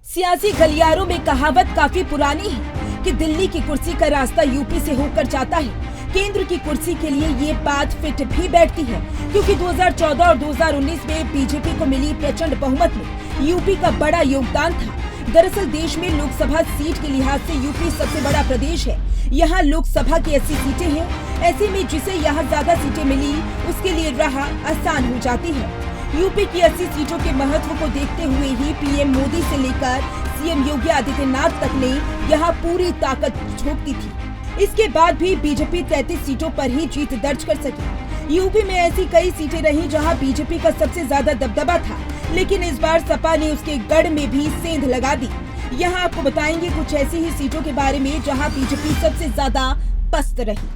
सियासी गलियारों में कहावत काफी पुरानी है कि दिल्ली की कुर्सी का रास्ता यूपी से होकर जाता है। केंद्र की कुर्सी के लिए ये बात फिट भी बैठती है, क्योंकि 2014 और 2019 में बीजेपी को मिली प्रचंड बहुमत में यूपी का बड़ा योगदान था। दरअसल देश में लोकसभा सीट के लिहाज से यूपी सबसे बड़ा प्रदेश है। यहाँ लोकसभा की 80 सीटें हैं। ऐसे में जिसे यहाँ ज्यादा सीटें मिली उसके लिए राह आसान हो जाती है। यूपी की 80 सीटों के महत्व को देखते हुए ही पीएम मोदी से लेकर सीएम योगी आदित्यनाथ तक ने यहाँ पूरी ताकत झोंक दी थी। इसके बाद भी बीजेपी 33 सीटों पर ही जीत दर्ज कर सकी। यूपी में ऐसी कई सीटें रही जहां बीजेपी का सबसे ज्यादा दबदबा था, लेकिन इस बार सपा ने उसके गढ़ में भी सेंध लगा दी। यहाँ आपको बताएंगे कुछ ऐसी ही सीटों के बारे में जहाँ बीजेपी सबसे ज्यादा पस्त रही।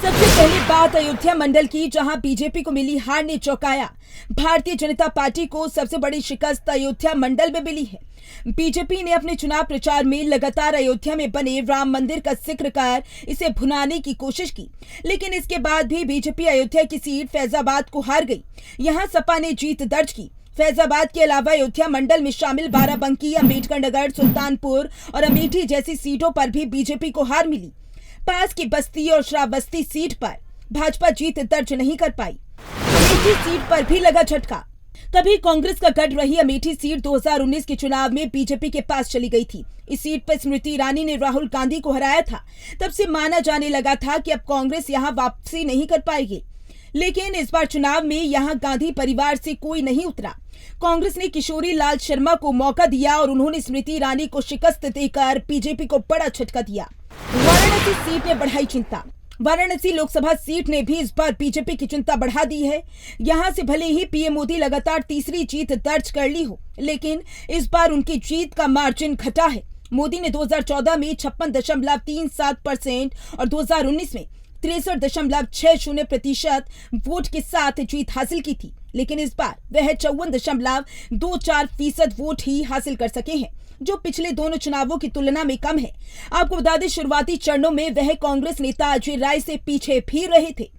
सबसे पहले बात अयोध्या मंडल की, जहां बीजेपी को मिली हार ने चौंकाया। भारतीय जनता पार्टी को सबसे बड़ी शिकस्त अयोध्या मंडल में मिली है। बीजेपी ने अपने चुनाव प्रचार में लगातार अयोध्या में बने राम मंदिर का जिक्र कर इसे भुनाने की कोशिश की, लेकिन इसके बाद भी बीजेपी अयोध्या की सीट फैजाबाद को हार गई। यहां सपा ने जीत दर्ज की। फैजाबाद के अलावा अयोध्या मंडल में शामिल बाराबंकी, अम्बेडकर नगर, सुल्तानपुर और अमेठी जैसी सीटों पर भी बीजेपी को हार मिली। पास की बस्ती और श्रावस्ती सीट पर भाजपा जीत दर्ज नहीं कर पाई। अमेठी सीट पर भी लगा झटका। कभी कांग्रेस का गढ़ रही अमेठी सीट 2019 के चुनाव में बीजेपी के पास चली गई थी। इस सीट पर स्मृति ईरानी ने राहुल गांधी को हराया था। तब से माना जाने लगा था कि अब कांग्रेस यहां वापसी नहीं कर पाएगी, लेकिन इस बार चुनाव में यहां गांधी परिवार से कोई नहीं उतरा। कांग्रेस ने किशोरी लाल शर्मा को मौका दिया और उन्होंने स्मृति ईरानी को शिकस्त देकर बीजेपी को बड़ा झटका दिया। वाराणसी सीट ने बढ़ाई चिंता। वाराणसी लोकसभा सीट ने भी इस बार बीजेपी की चिंता बढ़ा दी है। यहां से भले ही पीएम मोदी लगातार तीसरी जीत दर्ज कर ली हो, लेकिन इस बार उनकी जीत का मार्जिन घटा है। मोदी ने 2014 में 56.37% और 2019 में 63.60% वोट के साथ जीत हासिल की थी, लेकिन इस बार वह 54.24% वोट ही हासिल कर सके हैं, जो पिछले दोनों चुनावों की तुलना में कम है। आपको बता दें, शुरुआती चरणों में वह कांग्रेस नेता अजय राय से पीछे भी रहे थे।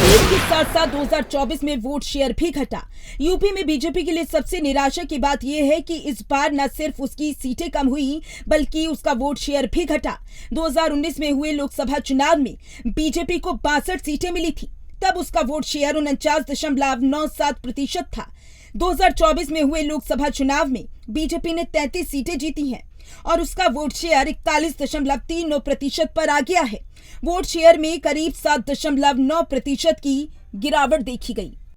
इसके साथ साथ 2024 में वोट शेयर भी घटा। यूपी में बीजेपी के लिए सबसे निराशा की बात यह है कि इस बार न सिर्फ उसकी सीटें कम हुई, बल्कि उसका वोट शेयर भी घटा। 2019 में हुए लोकसभा चुनाव में बीजेपी को 62 सीटें मिली थी, तब उसका वोट शेयर 49.97% था। 2024 में हुए लोकसभा चुनाव में बीजेपी ने 33 सीटें जीती हैं और उसका वोट शेयर 41.39% पर आ गया है। वोट शेयर में करीब 7.9% की गिरावट देखी गई।